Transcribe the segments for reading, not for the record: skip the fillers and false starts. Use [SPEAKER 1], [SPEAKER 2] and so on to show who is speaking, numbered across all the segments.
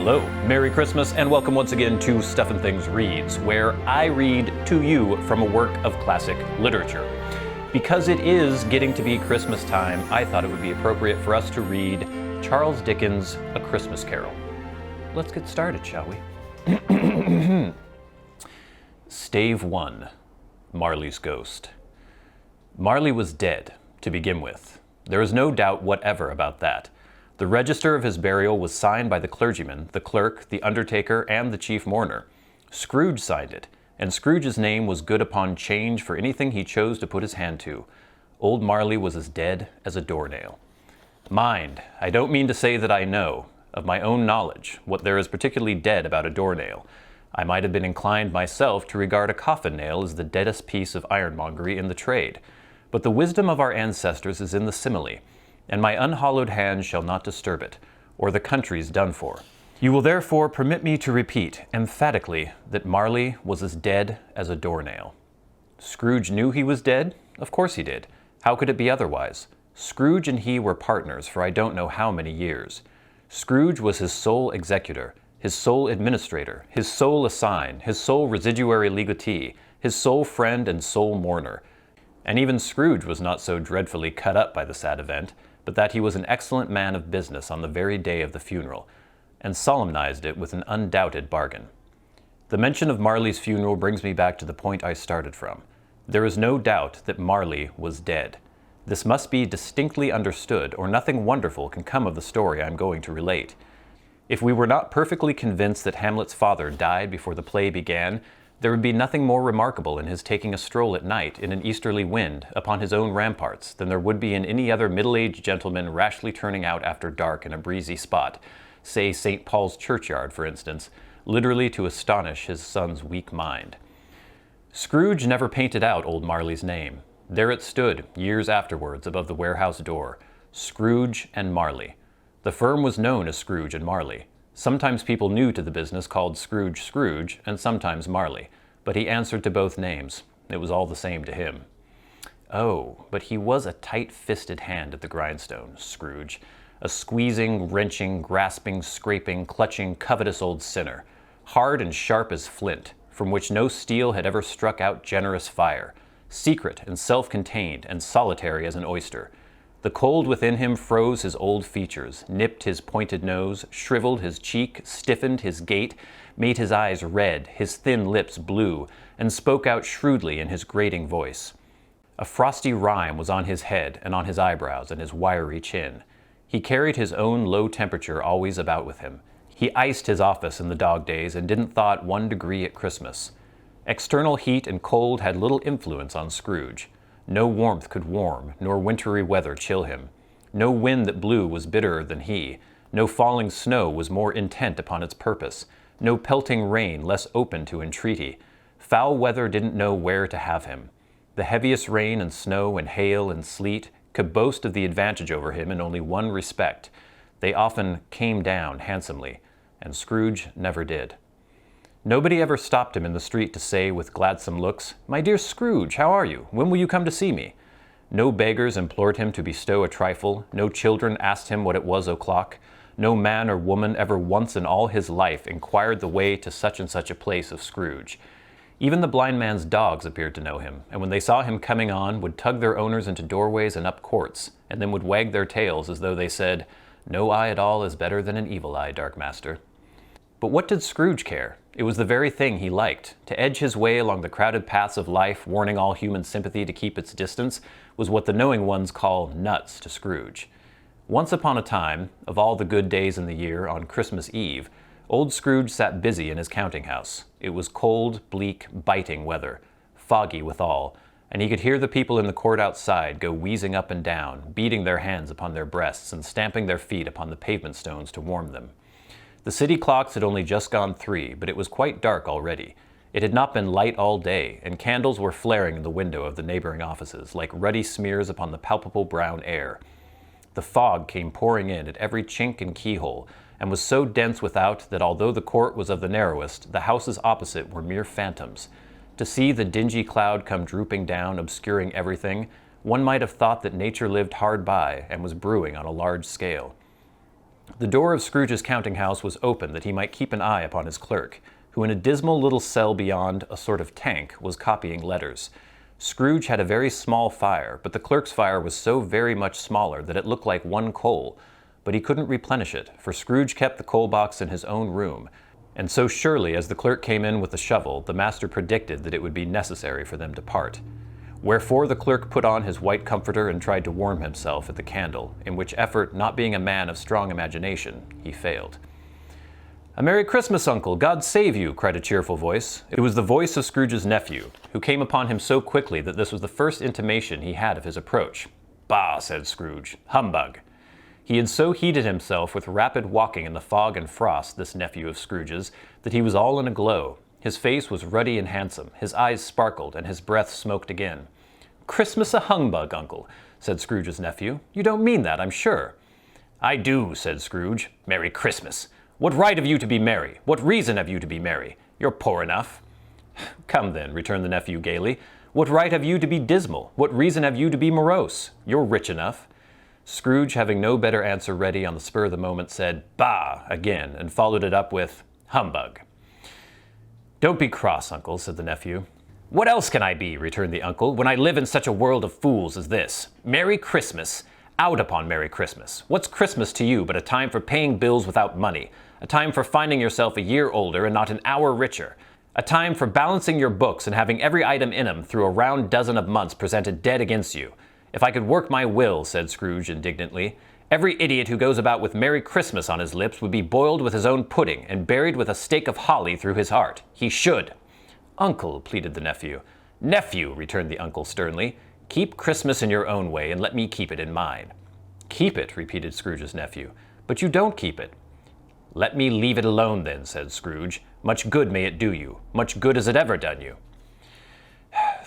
[SPEAKER 1] Hello, Merry Christmas, and welcome once again to Stuff and Things Reads, where I read to you from a work of classic literature. Because it is getting to be Christmas time, I thought it would be appropriate for us to read Charles Dickens' A Christmas Carol. Let's get started, shall we? Stave 1, Marley's Ghost. Marley was dead, to begin with. There is no doubt whatever about that. The register of his burial was signed by the clergyman, the clerk, the undertaker, and the chief mourner. Scrooge signed it, and Scrooge's name was good upon change for anything he chose to put his hand to. Old Marley was as dead as a doornail. Mind, I don't mean to say that I know, of my own knowledge, what there is particularly dead about a doornail. I might have been inclined myself to regard a coffin nail as the deadest piece of ironmongery in the trade. But the wisdom of our ancestors is in the simile, and my unhallowed hand shall not disturb it, or the country's done for. You will therefore permit me to repeat emphatically that Marley was as dead as a doornail. Scrooge knew he was dead? Of course he did. How could it be otherwise? Scrooge and he were partners for I don't know how many years. Scrooge was his sole executor, his sole administrator, his sole assign, his sole residuary legatee, his sole friend and sole mourner. And even Scrooge was not so dreadfully cut up by the sad event, but that he was an excellent man of business on the very day of the funeral, and solemnized it with an undoubted bargain. The mention of Marley's funeral brings me back to the point I started from. There is no doubt that Marley was dead. This must be distinctly understood, or nothing wonderful can come of the story I am going to relate. If we were not perfectly convinced that Hamlet's father died before the play began, there would be nothing more remarkable in his taking a stroll at night in an easterly wind upon his own ramparts than there would be in any other middle-aged gentleman rashly turning out after dark in a breezy spot, say St. Paul's churchyard, for instance, literally to astonish his son's weak mind. Scrooge never painted out old Marley's name. There it stood, years afterwards, above the warehouse door, Scrooge and Marley. The firm was known as Scrooge and Marley. Sometimes people new to the business called Scrooge Scrooge, and sometimes Marley, but he answered to both names. It was all the same to him. Oh, but he was a tight-fisted hand at the grindstone, Scrooge. A squeezing, wrenching, grasping, scraping, clutching, covetous old sinner. Hard and sharp as flint, from which no steel had ever struck out generous fire. Secret and self-contained and solitary as an oyster. The cold within him froze his old features, nipped his pointed nose, shriveled his cheek, stiffened his gait, made his eyes red, his thin lips blue, and spoke out shrewdly in his grating voice. A frosty rime was on his head and on his eyebrows and his wiry chin. He carried his own low temperature always about with him. He iced his office in the dog days and didn't thaw it 1 degree at Christmas. External heat and cold had little influence on Scrooge. No warmth could warm, nor wintry weather chill him. No wind that blew was bitterer than he. No falling snow was more intent upon its purpose. No pelting rain less open to entreaty. Foul weather didn't know where to have him. The heaviest rain and snow and hail and sleet could boast of the advantage over him in only one respect. They often came down handsomely, and Scrooge never did. Nobody ever stopped him in the street to say with gladsome looks, "My dear Scrooge, how are you? When will you come to see me?" No beggars implored him to bestow a trifle. No children asked him what it was o'clock. No man or woman ever once in all his life inquired the way to such and such a place of Scrooge. Even the blind man's dogs appeared to know him, and when they saw him coming on, would tug their owners into doorways and up courts, and then would wag their tails as though they said, "No eye at all is better than an evil eye, dark master." But what did Scrooge care? It was the very thing he liked. To edge his way along the crowded paths of life, warning all human sympathy to keep its distance, was what the knowing ones call nuts to Scrooge. Once upon a time, of all the good days in the year, on Christmas Eve, old Scrooge sat busy in his counting-house. It was cold, bleak, biting weather, foggy withal, and he could hear the people in the court outside go wheezing up and down, beating their hands upon their breasts and stamping their feet upon the pavement stones to warm them. The city clocks had only just gone 3, but it was quite dark already. It had not been light all day, and candles were flaring in the window of the neighboring offices, like ruddy smears upon the palpable brown air. The fog came pouring in at every chink and keyhole, and was so dense without that although the court was of the narrowest, the houses opposite were mere phantoms. To see the dingy cloud come drooping down, obscuring everything, one might have thought that nature lived hard by and was brewing on a large scale. The door of Scrooge's counting-house was open that he might keep an eye upon his clerk, who in a dismal little cell beyond a sort of tank was copying letters. Scrooge had a very small fire, but the clerk's fire was so very much smaller that it looked like one coal, but he couldn't replenish it, for Scrooge kept the coal box in his own room, and so surely as the clerk came in with the shovel, the master predicted that it would be necessary for them to part. Wherefore the clerk put on his white comforter and tried to warm himself at the candle, in which effort, not being a man of strong imagination, he failed. "A Merry Christmas, Uncle! God save you!" cried a cheerful voice. It was the voice of Scrooge's nephew, who came upon him so quickly that this was the first intimation he had of his approach. "Bah!" said Scrooge. "Humbug!" He had so heated himself with rapid walking in the fog and frost, this nephew of Scrooge's, that he was all in a glow. His face was ruddy and handsome, his eyes sparkled, and his breath smoked again. "Christmas a humbug, Uncle!" said Scrooge's nephew. "You don't mean that, I'm sure." "I do," said Scrooge. "Merry Christmas! What right have you to be merry? What reason have you to be merry? You're poor enough." "Come then," returned the nephew gaily. "What right have you to be dismal? What reason have you to be morose? You're rich enough." Scrooge, having no better answer ready on the spur of the moment, said, "Bah!" again, and followed it up with, "Humbug." "Don't be cross, Uncle," said the nephew. "What else can I be," returned the uncle, "when I live in such a world of fools as this? Merry Christmas! Out upon Merry Christmas! What's Christmas to you but a time for paying bills without money? A time for finding yourself a year older and not an hour richer? A time for balancing your books and having every item in 'em through a round dozen of months presented dead against you? If I could work my will," said Scrooge indignantly, "every idiot who goes about with Merry Christmas on his lips would be boiled with his own pudding and buried with a stake of holly through his heart. He should." "Uncle," pleaded the nephew. "Nephew," returned the uncle sternly, "keep Christmas in your own way and let me keep it in mine." "Keep it," repeated Scrooge's nephew, "but you don't keep it." "Let me leave it alone then," said Scrooge. "Much good may it do you. Much good has it ever done you."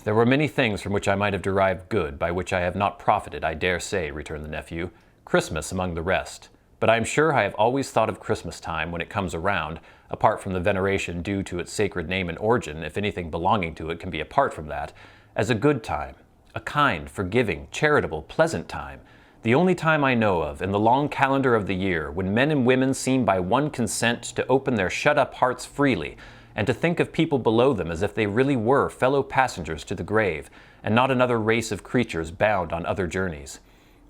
[SPEAKER 1] "There were many things from which I might have derived good, by which I have not profited, I dare say," returned the nephew, "Christmas among the rest. But I am sure I have always thought of Christmas time, when it comes around, apart from the veneration due to its sacred name and origin, if anything belonging to it can be apart from that, as a good time, a kind, forgiving, charitable, pleasant time, the only time I know of, in the long calendar of the year, when men and women seem by one consent to open their shut-up hearts freely, and to think of people below them as if they really were fellow passengers to the grave, and not another race of creatures bound on other journeys.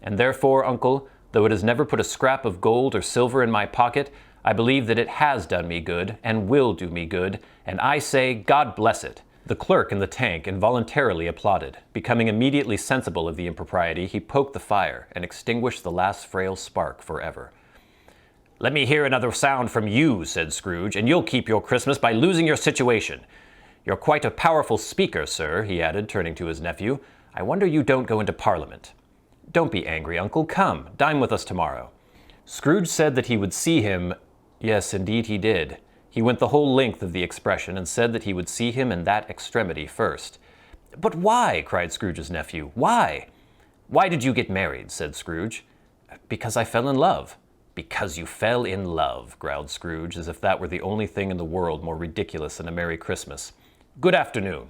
[SPEAKER 1] And therefore, Uncle, though it has never put a scrap of gold or silver in my pocket, I believe that it has done me good, and will do me good, and I say, God bless it." The clerk in the tank involuntarily applauded. Becoming immediately sensible of the impropriety, he poked the fire and extinguished the last frail spark forever. "Let me hear another sound from you," said Scrooge, "and you'll keep your Christmas by losing your situation. You're quite a powerful speaker, sir," he added, turning to his nephew. "I wonder you don't go into Parliament." "Don't be angry, Uncle. Come, dine with us tomorrow." Scrooge said that he would see him. Yes, indeed he did. He went the whole length of the expression and said that he would see him in that extremity first. "But why?" cried Scrooge's nephew. "Why?" "Why did you get married?" said Scrooge. "Because I fell in love." "Because you fell in love," growled Scrooge, as if that were the only thing in the world more ridiculous than a Merry Christmas. "Good afternoon."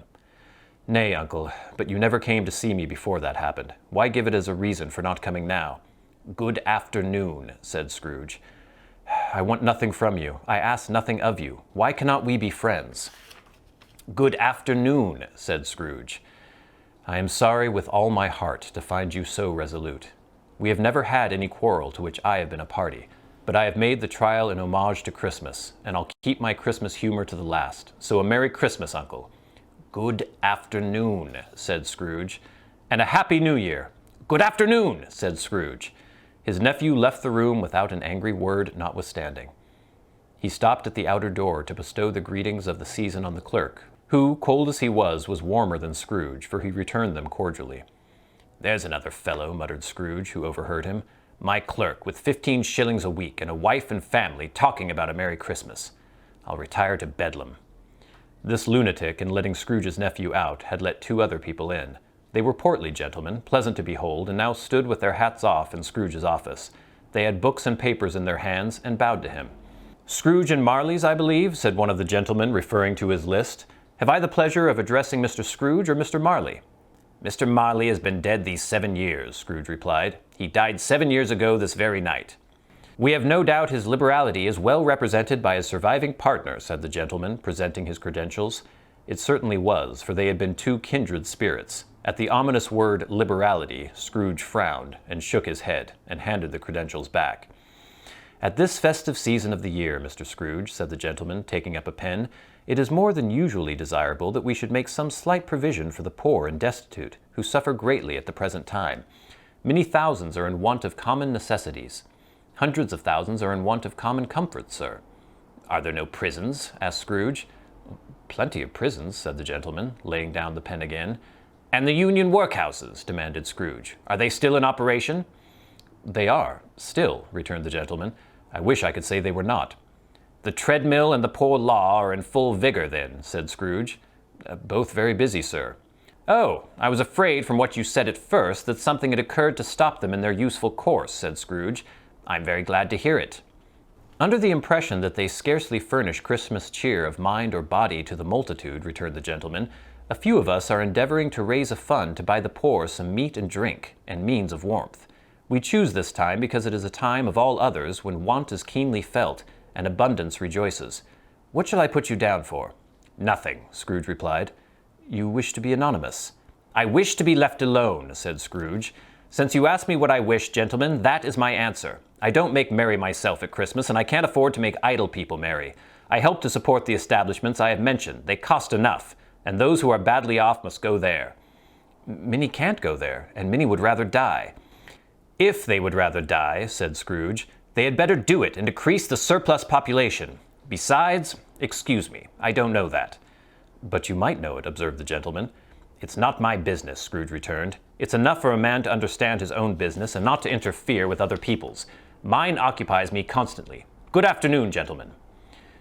[SPEAKER 1] "Nay, Uncle, but you never came to see me before that happened. Why give it as a reason for not coming now?" "Good afternoon," said Scrooge. "I want nothing from you. I ask nothing of you. Why cannot we be friends?" "Good afternoon," said Scrooge. "I am sorry with all my heart to find you so resolute. We have never had any quarrel to which I have been a party, but I have made the trial in homage to Christmas, and I'll keep my Christmas humor to the last. So a Merry Christmas, Uncle." "Good afternoon," said Scrooge. "And a Happy New Year." "Good afternoon," said Scrooge. His nephew left the room without an angry word notwithstanding. He stopped at the outer door to bestow the greetings of the season on the clerk, who, cold as he was warmer than Scrooge, for he returned them cordially. "There's another fellow," muttered Scrooge, who overheard him. "My clerk, with 15 shillings a week and a wife and family, talking about a Merry Christmas. I'll retire to Bedlam." This lunatic, in letting Scrooge's nephew out, had let 2 other people in. They were portly gentlemen, pleasant to behold, and now stood with their hats off in Scrooge's office. They had books and papers in their hands, and bowed to him. "Scrooge and Marley's, I believe," said one of the gentlemen, referring to his list. "Have I the pleasure of addressing Mr. Scrooge or Mr. Marley?" "Mr. Marley has been dead these 7 years," Scrooge replied. "He died 7 years ago this very night." "We have no doubt his liberality is well represented by his surviving partner," said the gentleman, presenting his credentials. It certainly was, for they had been two kindred spirits. At the ominous word liberality, Scrooge frowned and shook his head and handed the credentials back. "At this festive season of the year, Mr. Scrooge," said the gentleman, taking up a pen, "it is more than usually desirable that we should make some slight provision for the poor and destitute, who suffer greatly at the present time. Many thousands are in want of common necessities. Hundreds of thousands are in want of common comforts, sir." "Are there no prisons?" asked Scrooge. "Plenty of prisons," said the gentleman, laying down the pen again. "And the union workhouses?" demanded Scrooge. "Are they still in operation?" "They are, still," returned the gentleman. "I wish I could say they were not." "The treadmill and the poor law are in full vigor, then," said Scrooge. "Both very busy, sir." "Oh, I was afraid from what you said at first that something had occurred to stop them in their useful course," said Scrooge. "I'm very glad to hear it." "Under the impression that they scarcely furnish Christmas cheer of mind or body to the multitude," returned the gentleman, "a few of us are endeavoring to raise a fund to buy the poor some meat and drink, and means of warmth. We choose this time because it is a time of all others when want is keenly felt, and abundance rejoices. What shall I put you down for?" "Nothing," Scrooge replied. "You wish to be anonymous?" "I wish to be left alone," said Scrooge. "Since you ask me what I wish, gentlemen, that is my answer. I don't make merry myself at Christmas, and I can't afford to make idle people merry. I help to support the establishments I have mentioned. They cost enough, and those who are badly off must go there." "Many can't go there, and many would rather die." "If they would rather die," said Scrooge, "they had better do it and decrease the surplus population. Besides, excuse me, I don't know that." "But you might know it," observed the gentleman. "It's not my business," Scrooge returned. "It's enough for a man to understand his own business and not to interfere with other people's. Mine occupies me constantly. Good afternoon, gentlemen."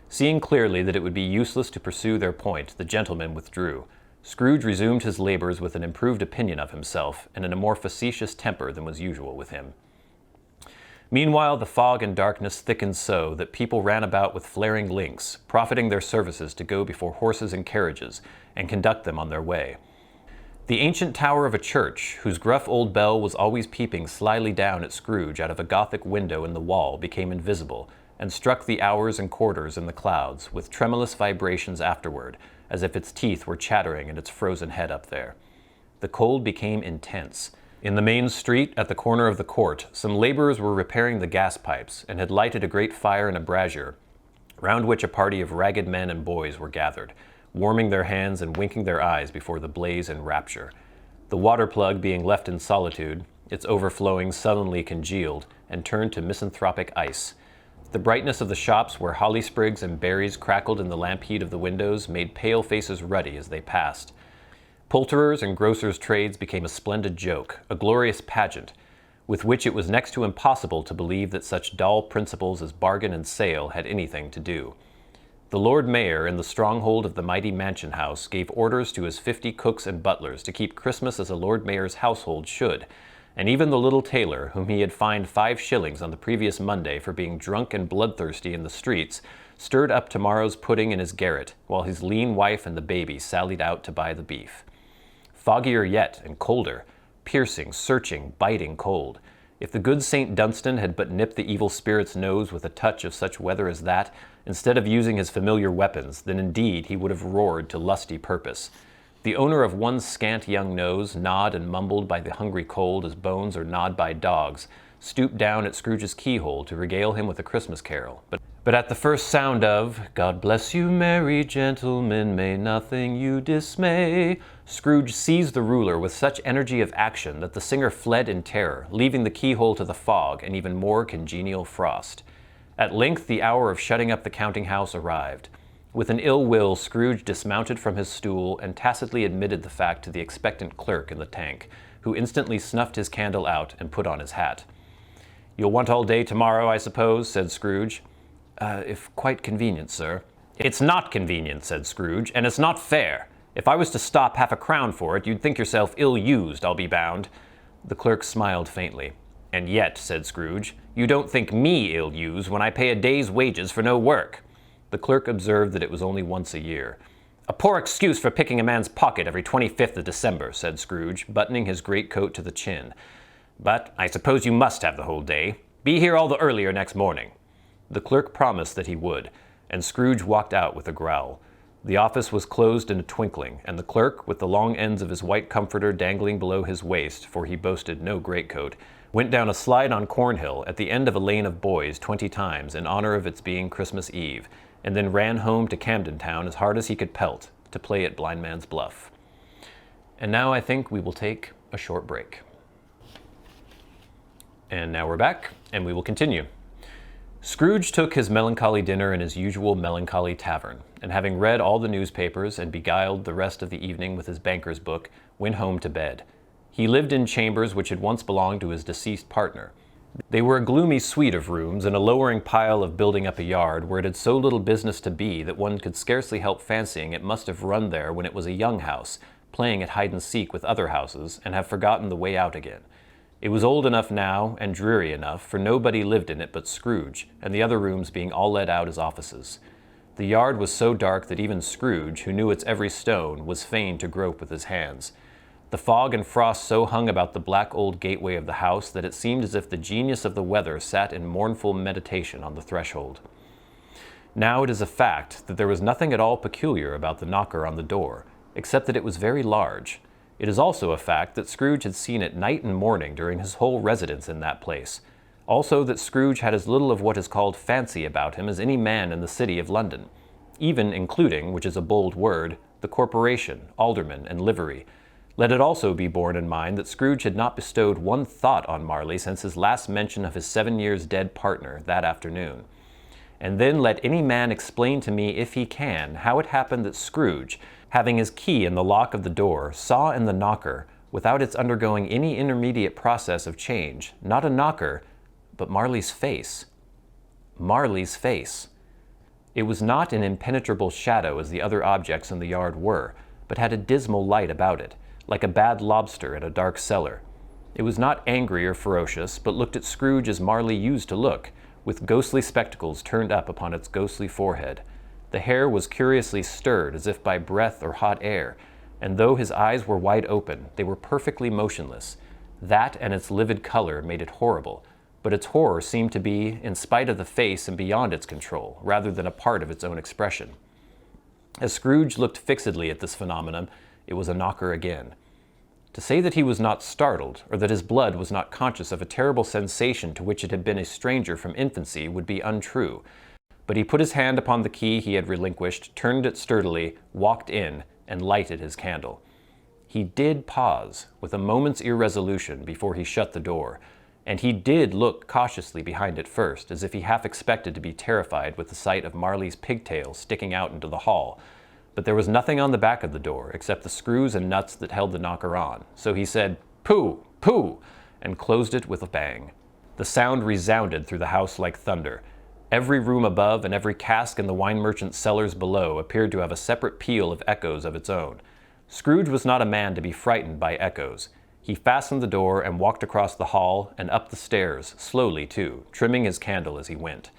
[SPEAKER 1] Seeing clearly that it would be useless to pursue their point, the gentleman withdrew. Scrooge resumed his labors with an improved opinion of himself and in a more facetious temper than was usual with him. Meanwhile, the fog and darkness thickened so that people ran about with flaring links, profiting their services to go before horses and carriages and conduct them on their way. The ancient tower of a church, whose gruff old bell was always peeping slyly down at Scrooge out of a Gothic window in the wall, became invisible, and struck the hours and quarters in the clouds, with tremulous vibrations afterward, as if its teeth were chattering in its frozen head up there. The cold became intense. In the main street, at the corner of the court, some laborers were repairing the gas pipes, and had lighted a great fire in a brazier, round which a party of ragged men and boys were gathered, warming their hands and winking their eyes before the blaze in rapture. The water plug being left in solitude, its overflowing sullenly congealed, and turned to misanthropic ice. The brightness of the shops where holly sprigs and berries crackled in the lamp heat of the windows made pale faces ruddy as they passed. Poulterers' and grocers' trades became a splendid joke, a glorious pageant, with which it was next to impossible to believe that such dull principles as bargain and sale had anything to do. The Lord Mayor, in the stronghold of the mighty mansion house, gave orders to his 50 cooks and butlers to keep Christmas as a Lord Mayor's household should, and even the little tailor, whom he had fined 5 shillings on the previous Monday for being drunk and bloodthirsty in the streets, stirred up tomorrow's pudding in his garret, while his lean wife and the baby sallied out to buy the beef. Foggier yet, and colder, piercing, searching, biting cold. If the good St. Dunstan had but nipped the evil spirit's nose with a touch of such weather as that, instead of using his familiar weapons, then indeed he would have roared to lusty purpose. The owner of one scant young nose, gnawed and mumbled by the hungry cold as bones are gnawed by dogs, stooped down at Scrooge's keyhole to regale him with a Christmas carol. But at the first sound of "God bless you, merry gentlemen, may nothing you dismay," Scrooge seized the ruler with such energy of action that the singer fled in terror, leaving the keyhole to the fog and even more congenial frost. At length the hour of shutting up the counting-house arrived. With an ill will, Scrooge dismounted from his stool and tacitly admitted the fact to the expectant clerk in the tank, who instantly snuffed his candle out and put on his hat. "You'll want all day tomorrow, I suppose," said Scrooge. If quite convenient, sir." "It's not convenient," said Scrooge, "and it's not fair. If I was to stop half a crown for it, you'd think yourself ill-used, I'll be bound." The clerk smiled faintly. "And yet," said Scrooge, "you don't think me ill-used when I pay a day's wages for no work." The clerk observed that it was only once a year. "A poor excuse for picking a man's pocket every 25th of December," said Scrooge, buttoning his greatcoat to the chin. "But I suppose you must have the whole day. Be here all the earlier next morning." The clerk promised that he would, and Scrooge walked out with a growl. The office was closed in a twinkling, and the clerk, with the long ends of his white comforter dangling below his waist, for he boasted no greatcoat, went down a slide on Cornhill at the end of a lane of boys 20 times in honor of its being Christmas Eve, and then ran home to Camden Town as hard as he could pelt to play at Blind Man's Bluff. And now I think we will take a short break. And now we're back, and we will continue. Scrooge took his melancholy dinner in his usual melancholy tavern, and having read all the newspapers and beguiled the rest of the evening with his banker's book, went home to bed. He lived in chambers which had once belonged to his deceased partner. They were a gloomy suite of rooms in a lowering pile of building up a yard where it had so little business to be that one could scarcely help fancying it must have run there when it was a young house, playing at hide-and-seek with other houses, and have forgotten the way out again. It was old enough now, and dreary enough, for nobody lived in it but Scrooge, and the other rooms being all let out as offices. The yard was so dark that even Scrooge, who knew its every stone, was fain to grope with his hands. The fog and frost so hung about the black old gateway of the house that it seemed as if the genius of the weather sat in mournful meditation on the threshold. Now it is a fact that there was nothing at all peculiar about the knocker on the door, except that it was very large. It is also a fact that Scrooge had seen it night and morning during his whole residence in that place. Also that Scrooge had as little of what is called fancy about him as any man in the city of London, even including, which is a bold word, the corporation, aldermen, and livery. Let it also be borne in mind that Scrooge had not bestowed one thought on Marley since his last mention of his 7 years dead partner that afternoon. And then let any man explain to me, if he can, how it happened that Scrooge, having his key in the lock of the door, saw in the knocker, without its undergoing any intermediate process of change, not a knocker, but Marley's face. Marley's face. It was not an impenetrable shadow as the other objects in the yard were, but had a dismal light about it, like a bad lobster in a dark cellar. It was not angry or ferocious, but looked at Scrooge as Marley used to look, with ghostly spectacles turned up upon its ghostly forehead. The hair was curiously stirred as if by breath or hot air, and though his eyes were wide open, they were perfectly motionless. That and its livid color made it horrible, but its horror seemed to be in spite of the face and beyond its control, rather than a part of its own expression. As Scrooge looked fixedly at this phenomenon, it was a knocker again. To say that he was not startled, or that his blood was not conscious of a terrible sensation to which it had been a stranger from infancy, would be untrue. But he put his hand upon the key he had relinquished, turned it sturdily, walked in, and lighted his candle. He did pause, with a moment's irresolution, before he shut the door, and he did look cautiously behind it first, as if he half expected to be terrified with the sight of Marley's pigtails sticking out into the hall. But there was nothing on the back of the door, except the screws and nuts that held the knocker on, so he said, "Pooh! Pooh!" and closed it with a bang. The sound resounded through the house like thunder. Every room above and every cask in the wine merchant's cellars below appeared to have a separate peal of echoes of its own. Scrooge was not a man to be frightened by echoes. He fastened the door and walked across the hall and up the stairs, slowly too, trimming his candle as he went.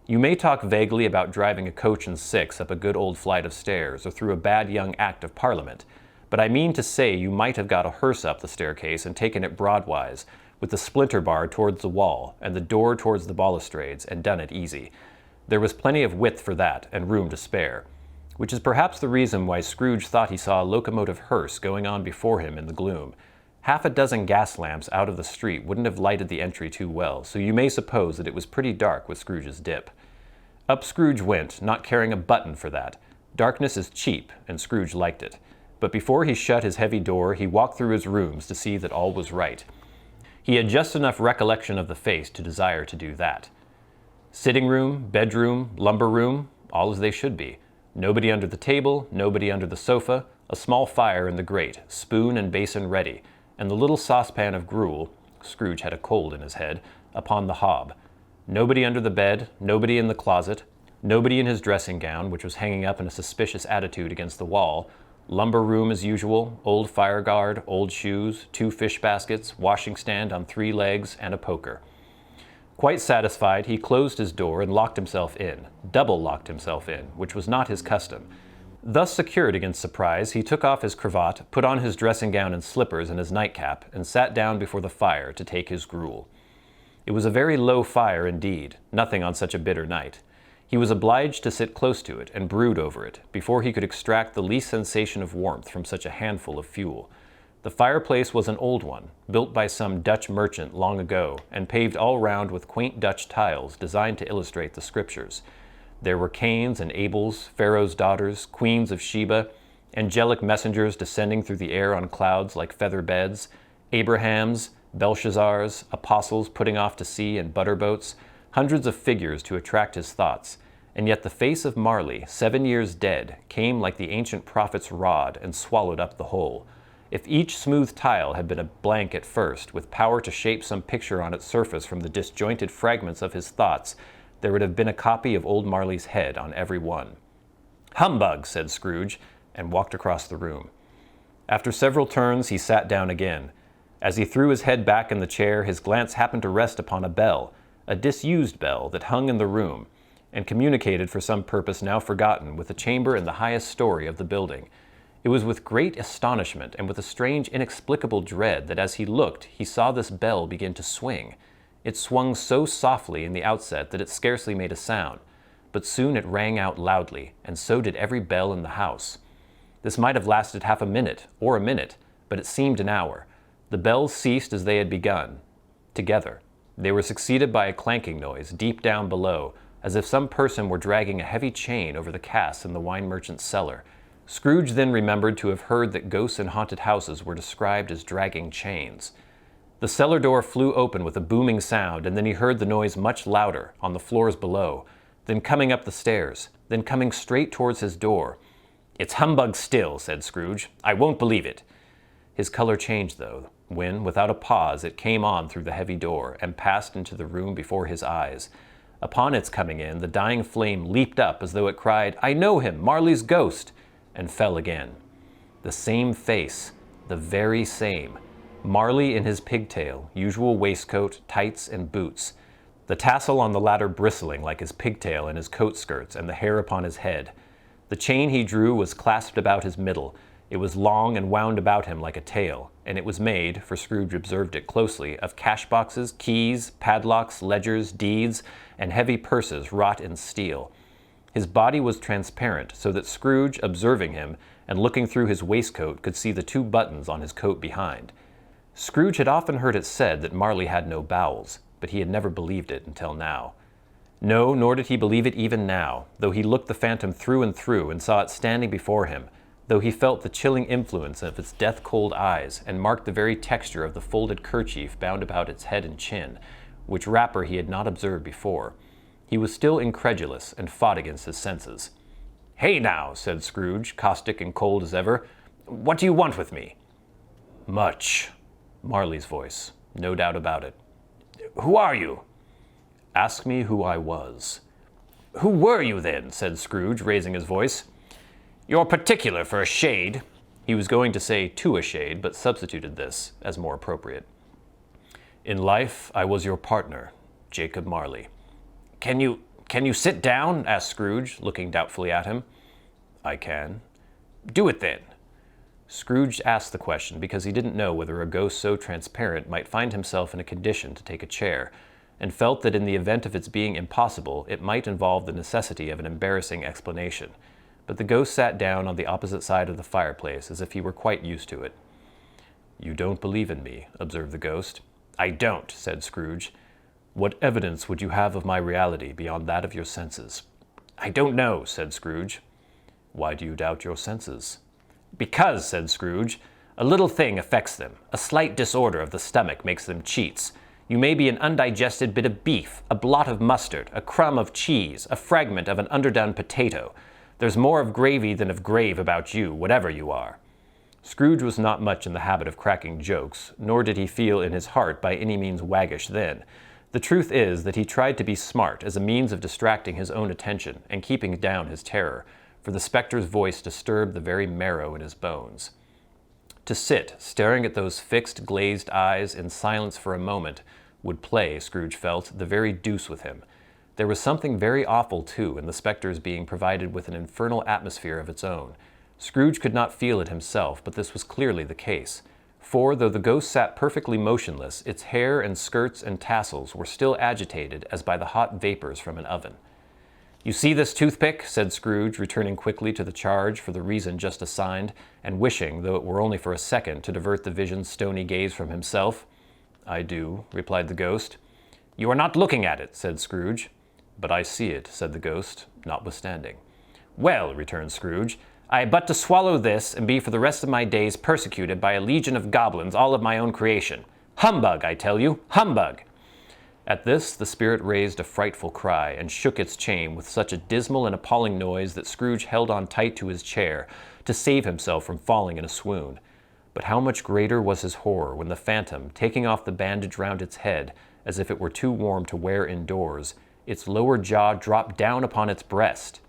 [SPEAKER 1] You may talk vaguely about driving a coach and six up a good old flight of stairs or through a bad young Act of Parliament, but I mean to say you might have got a hearse up the staircase and taken it broadwise, with the splinter bar towards the wall and the door towards the balustrades, and done it easy. There was plenty of width for that, and room to spare, which is perhaps the reason why Scrooge thought he saw a locomotive hearse going on before him in the gloom. Half a dozen gas lamps out of the street wouldn't have lighted the entry too well, so you may suppose that it was pretty dark with Scrooge's dip. Up Scrooge went, not caring a button for that. Darkness is cheap, and Scrooge liked it. But before he shut his heavy door, he walked through his rooms to see that all was right. He had just enough recollection of the face to desire to do that. Sitting room, bedroom, lumber room, all as they should be. Nobody under the table, nobody under the sofa, a small fire in the grate, spoon and basin ready, and the little saucepan of gruel, Scrooge had a cold in his head, upon the hob. Nobody under the bed, nobody in the closet, nobody in his dressing gown, which was hanging up in a suspicious attitude against the wall. Lumber room as usual, old fire guard, old shoes, 2 fish baskets, washing stand on 3 legs, and a poker. Quite satisfied, he closed his door and locked himself in, double locked himself in, which was not his custom. Thus secured against surprise, he took off his cravat, put on his dressing gown and slippers and his nightcap, and sat down before the fire to take his gruel. It was a very low fire indeed, nothing on such a bitter night. He was obliged to sit close to it and brood over it before he could extract the least sensation of warmth from such a handful of fuel. The fireplace was an old one, built by some Dutch merchant long ago, and paved all round with quaint Dutch tiles designed to illustrate the scriptures. There were Cains and Abels, Pharaoh's daughters, queens of Sheba, angelic messengers descending through the air on clouds like feather beds, Abrahams, Belshazzars, apostles putting off to sea in butter boats, hundreds of figures to attract his thoughts, and yet the face of Marley, 7 years dead, came like the ancient prophet's rod and swallowed up the whole. If each smooth tile had been a blank at first, with power to shape some picture on its surface from the disjointed fragments of his thoughts, there would have been a copy of old Marley's head on every one. "Humbug," said Scrooge, and walked across the room. After several turns, he sat down again. As he threw his head back in the chair, his glance happened to rest upon a bell, a disused bell that hung in the room, and communicated for some purpose now forgotten with a chamber in the highest story of the building. It was with great astonishment and with a strange inexplicable dread that as he looked he saw this bell begin to swing. It swung so softly in the outset that it scarcely made a sound, but soon it rang out loudly, and so did every bell in the house. This might have lasted half a minute, or a minute, but it seemed an hour. The bells ceased as they had begun, together. They were succeeded by a clanking noise deep down below, as if some person were dragging a heavy chain over the casks in the wine merchant's cellar. Scrooge then remembered to have heard that ghosts in haunted houses were described as dragging chains. The cellar door flew open with a booming sound, and then he heard the noise much louder, on the floors below, then coming up the stairs, then coming straight towards his door. "It's humbug still," said Scrooge. "I won't believe it." His color changed, though, when, without a pause, it came on through the heavy door, and passed into the room before his eyes. Upon its coming in, the dying flame leaped up as though it cried, "I know him, Marley's ghost!" and fell again. The same face, the very same. Marley in his pigtail, usual waistcoat, tights, and boots. The tassel on the latter bristling like his pigtail and his coat skirts and the hair upon his head. The chain he drew was clasped about his middle. It was long and wound about him like a tail, and it was made, for Scrooge observed it closely, of cash boxes, keys, padlocks, ledgers, deeds, and heavy purses wrought in steel. His body was transparent, so that Scrooge, observing him, and looking through his waistcoat, could see the 2 buttons on his coat behind. Scrooge had often heard it said that Marley had no bowels, but he had never believed it until now. No, nor did he believe it even now, though he looked the phantom through and through and saw it standing before him, though he felt the chilling influence of its death-cold eyes and marked the very texture of the folded kerchief bound about its head and chin, which wrapper he had not observed before. He was still incredulous and fought against his senses. "Hey now," said Scrooge, caustic and cold as ever. "What do you want with me?" "Much." Marley's voice, no doubt about it. "Who are you?" "Ask me who I was." "Who were you then?" said Scrooge, raising his voice. "You're particular for a shade." He was going to say to a shade, but substituted this as more appropriate. "In life, I was your partner, Jacob Marley." Can you sit down?" asked Scrooge, looking doubtfully at him. "I can." "Do it then." Scrooge asked the question because he didn't know whether a ghost so transparent might find himself in a condition to take a chair, and felt that in the event of its being impossible, it might involve the necessity of an embarrassing explanation. But the ghost sat down on the opposite side of the fireplace as if he were quite used to it. "You don't believe in me," observed the ghost. "I don't," said Scrooge. "What evidence would you have of my reality beyond that of your senses?" "I don't know," said Scrooge. "Why do you doubt your senses?" "Because," said Scrooge, "a little thing affects them. A slight disorder of the stomach makes them cheats. You may be an undigested bit of beef, a blot of mustard, a crumb of cheese, a fragment of an underdone potato. There's more of gravy than of grave about you, whatever you are." Scrooge was not much in the habit of cracking jokes, nor did he feel in his heart by any means waggish then. The truth is that he tried to be smart as a means of distracting his own attention and keeping down his terror, for the spectre's voice disturbed the very marrow in his bones. To sit, staring at those fixed, glazed eyes in silence for a moment, would play, Scrooge felt, the very deuce with him. There was something very awful, too, in the spectre's being provided with an infernal atmosphere of its own. Scrooge could not feel it himself, but this was clearly the case. For, though the ghost sat perfectly motionless, its hair and skirts and tassels were still agitated as by the hot vapors from an oven. "You see this toothpick?" said Scrooge, returning quickly to the charge for the reason just assigned, and wishing, though it were only for a second, to divert the vision's stony gaze from himself. "I do," replied the ghost. "You are not looking at it," said Scrooge. "But I see it," said the ghost, notwithstanding. "Well," returned Scrooge, "I have but to swallow this, and be for the rest of my days persecuted by a legion of goblins, all of my own creation. Humbug, I tell you, humbug!" At this, the spirit raised a frightful cry, and shook its chain with such a dismal and appalling noise that Scrooge held on tight to his chair, to save himself from falling in a swoon. But how much greater was his horror when the phantom, taking off the bandage round its head, as if it were too warm to wear indoors, its lower jaw dropped down upon its breast.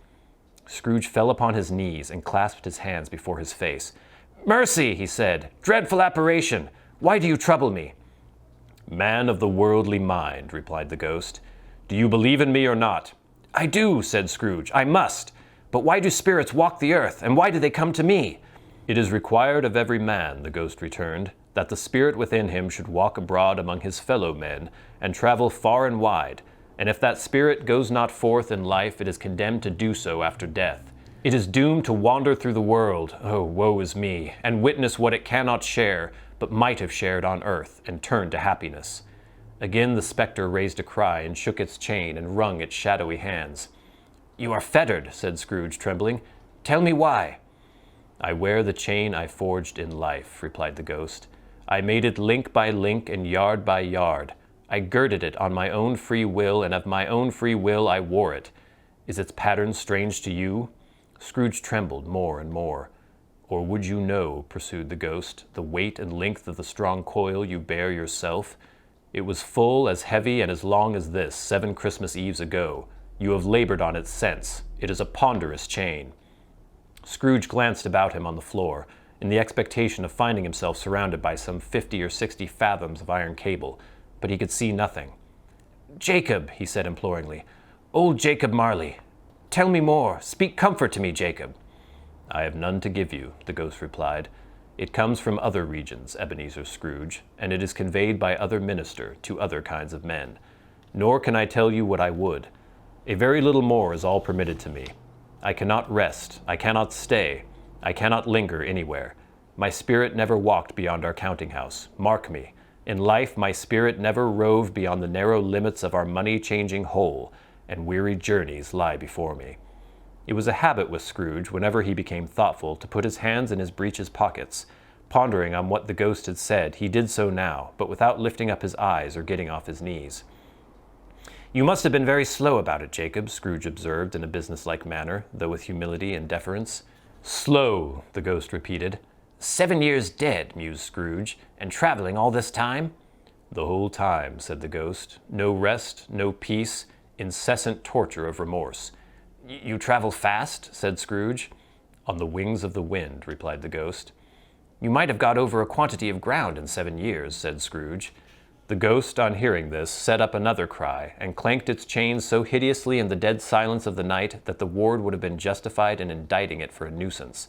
[SPEAKER 1] Scrooge fell upon his knees and clasped his hands before his face. "Mercy!" he said. "Dreadful apparition! Why do you trouble me?" "Man of the worldly mind," replied the ghost, "do you believe in me or not?" "I do," said Scrooge. "I must. But why do spirits walk the earth, and why do they come to me?" "It is required of every man," the ghost returned, "that the spirit within him should walk abroad among his fellow men, and travel far and wide, and if that spirit goes not forth in life, it is condemned to do so after death. It is doomed to wander through the world, oh, woe is me, and witness what it cannot share, but might have shared on earth, and turn to happiness." Again the spectre raised a cry, and shook its chain, and wrung its shadowy hands. "You are fettered," said Scrooge, trembling. "Tell me why." "I wear the chain I forged in life," replied the ghost. "I made it link by link and yard by yard. I girded it on my own free will, and of my own free will I wore it. Is its pattern strange to you?" Scrooge trembled more and more. "Or would you know," pursued the ghost, "the weight and length of the strong coil you bear yourself? It was full, as heavy, and as long as this, 7 Christmas Eves ago. You have labored on it since. It is a ponderous chain." Scrooge glanced about him on the floor, in the expectation of finding himself surrounded by some 50 or 60 fathoms of iron cable, but he could see nothing. "Jacob," he said imploringly, "old Jacob Marley, tell me more. Speak comfort to me, Jacob." "I have none to give you," the ghost replied. "It comes from other regions, Ebenezer Scrooge, and it is conveyed by other minister to other kinds of men. Nor can I tell you what I would. A very little more is all permitted to me. I cannot rest, I cannot stay, I cannot linger anywhere. My spirit never walked beyond our counting-house. Mark me. In life, my spirit never roved beyond the narrow limits of our money-changing hole, and weary journeys lie before me." It was a habit with Scrooge, whenever he became thoughtful, to put his hands in his breeches pockets. Pondering on what the ghost had said, he did so now, but without lifting up his eyes or getting off his knees. "You must have been very slow about it, Jacob," Scrooge observed in a businesslike manner, though with humility and deference. "Slow," the ghost repeated. "7 years dead," mused Scrooge, "and traveling all this time?" "The whole time," said the ghost. "No rest, no peace, incessant torture of remorse." "You travel fast?" said Scrooge. "On the wings of the wind," replied the ghost. "You might have got over a quantity of ground in 7 years," said Scrooge. The ghost, on hearing this, set up another cry, and clanked its chains so hideously in the dead silence of the night that the ward would have been justified in indicting it for a nuisance.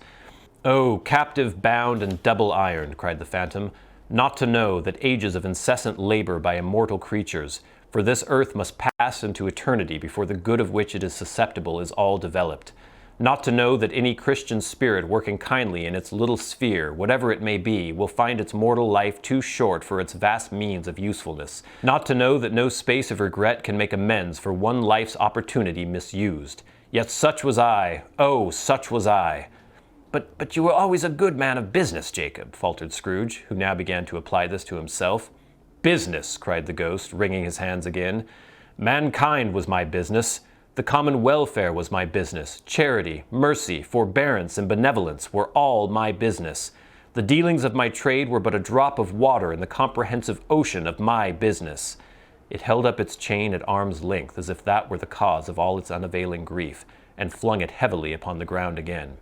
[SPEAKER 1] "Oh, captive, bound, and double ironed," cried the phantom, "not to know that ages of incessant labor by immortal creatures, for this earth must pass into eternity before the good of which it is susceptible is all developed. Not to know that any Christian spirit working kindly in its little sphere, whatever it may be, will find its mortal life too short for its vast means of usefulness. Not to know that no space of regret can make amends for one life's opportunity misused. Yet such was I, oh, such was I." But you were always a good man of business, Jacob," faltered Scrooge, who now began to apply this to himself. "Business!" cried the ghost, wringing his hands again. "Mankind was my business. The common welfare was my business. Charity, mercy, forbearance, and benevolence were all my business. The dealings of my trade were but a drop of water in the comprehensive ocean of my business." It held up its chain at arm's length as if that were the cause of all its unavailing grief, and flung it heavily upon the ground again.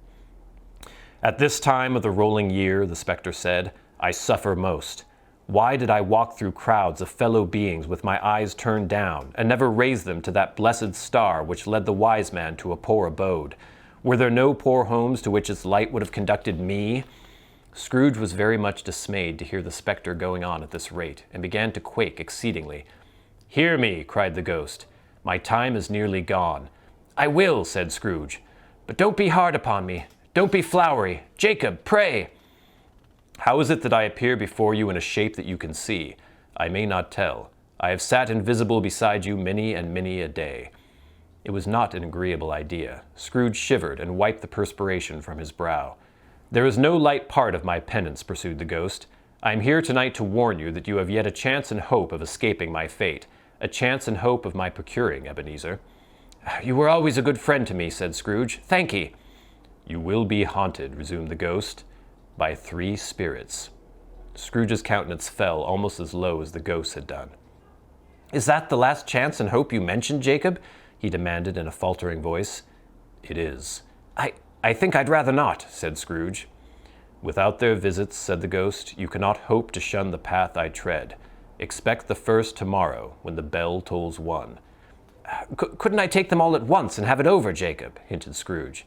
[SPEAKER 1] "At this time of the rolling year," the spectre said, "I suffer most. Why did I walk through crowds of fellow beings with my eyes turned down, and never raise them to that blessed star which led the wise man to a poor abode? Were there no poor homes to which its light would have conducted me? Scrooge was very much dismayed to hear the spectre going on at this rate, and began to quake exceedingly. "Hear me," cried the ghost. "My time is nearly gone." "I will," said Scrooge. "But don't be hard upon me. Don't be flowery. Jacob, pray." "How is it that I appear before you in a shape that you can see? I may not tell. I have sat invisible beside you many and many a day." It was not an agreeable idea. Scrooge shivered and wiped the perspiration from his brow. "There is no light part of my penance," pursued the ghost. "I am here tonight to warn you that you have yet a chance and hope of escaping my fate, a chance and hope of my procuring, Ebenezer." "You were always a good friend to me," said Scrooge. "Thank ye." "You will be haunted," resumed the ghost, "by 3 spirits." Scrooge's countenance fell almost as low as the ghost's had done. "Is that the last chance and hope you mentioned, Jacob?" he demanded in a faltering voice. "It is." I think I'd rather not," said Scrooge. "Without their visits," said the ghost, "you cannot hope to shun the path I tread. Expect the first tomorrow, when the bell tolls 1. "Couldn't I take them all at once and have it over, Jacob?" hinted Scrooge.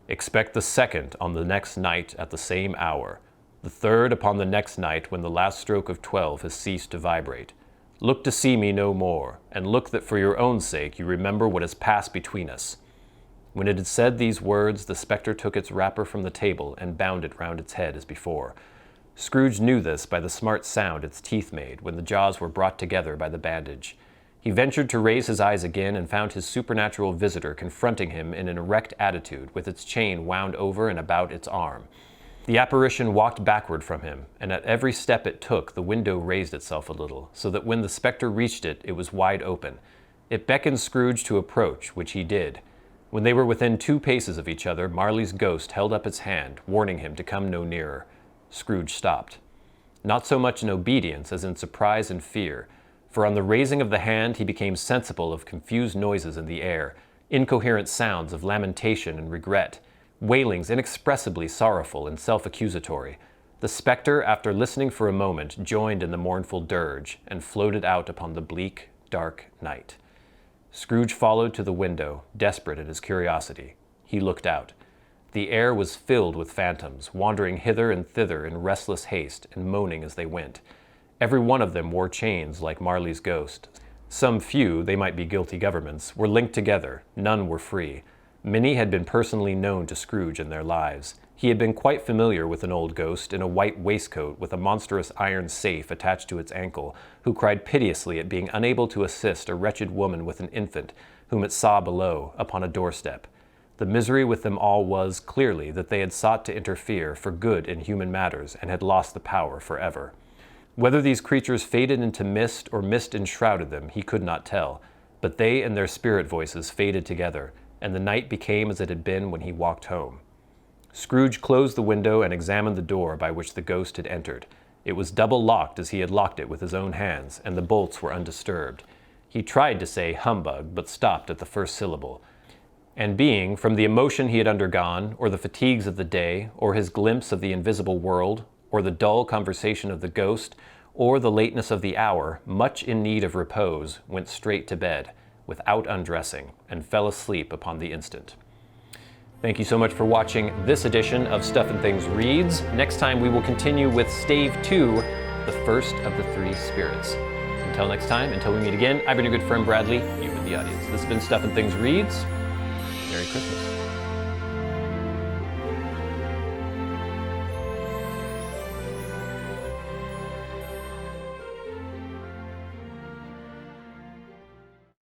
[SPEAKER 1] "Expect the second on the next night at the same hour. The third upon the next night when the last stroke of 12 has ceased to vibrate. Look to see me no more, and look that for your own sake you remember what has passed between us." When it had said these words, the spectre took its wrapper from the table and bound it round its head as before. Scrooge knew this by the smart sound its teeth made when the jaws were brought together by the bandage. He ventured to raise his eyes again and found his supernatural visitor confronting him in an erect attitude with its chain wound over and about its arm. The apparition walked backward from him, and at every step it took, the window raised itself a little, so that when the spectre reached it, it was wide open. It beckoned Scrooge to approach, which he did. When they were within 2 paces of each other, Marley's ghost held up its hand, warning him to come no nearer. Scrooge stopped. Not so much in obedience as in surprise and fear, for on the raising of the hand he became sensible of confused noises in the air, incoherent sounds of lamentation and regret, wailings inexpressibly sorrowful and self-accusatory. The spectre, after listening for a moment, joined in the mournful dirge, and floated out upon the bleak, dark night. Scrooge followed to the window, desperate in his curiosity. He looked out. The air was filled with phantoms, wandering hither and thither in restless haste, and moaning as they went. Every one of them wore chains like Marley's ghost. Some few, they might be guilty governments, were linked together. None were free. Many had been personally known to Scrooge in their lives. He had been quite familiar with an old ghost in a white waistcoat with a monstrous iron safe attached to its ankle, who cried piteously at being unable to assist a wretched woman with an infant, whom it saw below, upon a doorstep. The misery with them all was, clearly, that they had sought to interfere for good in human matters and had lost the power forever. Whether these creatures faded into mist or mist enshrouded them, he could not tell, but they and their spirit voices faded together, and the night became as it had been when he walked home. Scrooge closed the window and examined the door by which the ghost had entered. It was double locked as he had locked it with his own hands, and the bolts were undisturbed. He tried to say humbug, but stopped at the first syllable. And being, from the emotion he had undergone, or the fatigues of the day, or his glimpse of the invisible world, or the dull conversation of the ghost, or the lateness of the hour, much in need of repose, went straight to bed, without undressing, and fell asleep upon the instant. Thank you so much for watching this edition of Stuff and Things Reads. Next time we will continue with Stave 2, the first of the 3 spirits. Until next time, until we meet again, I've been your good friend Bradley, you in the audience. This has been Stuff and Things Reads. Merry Christmas.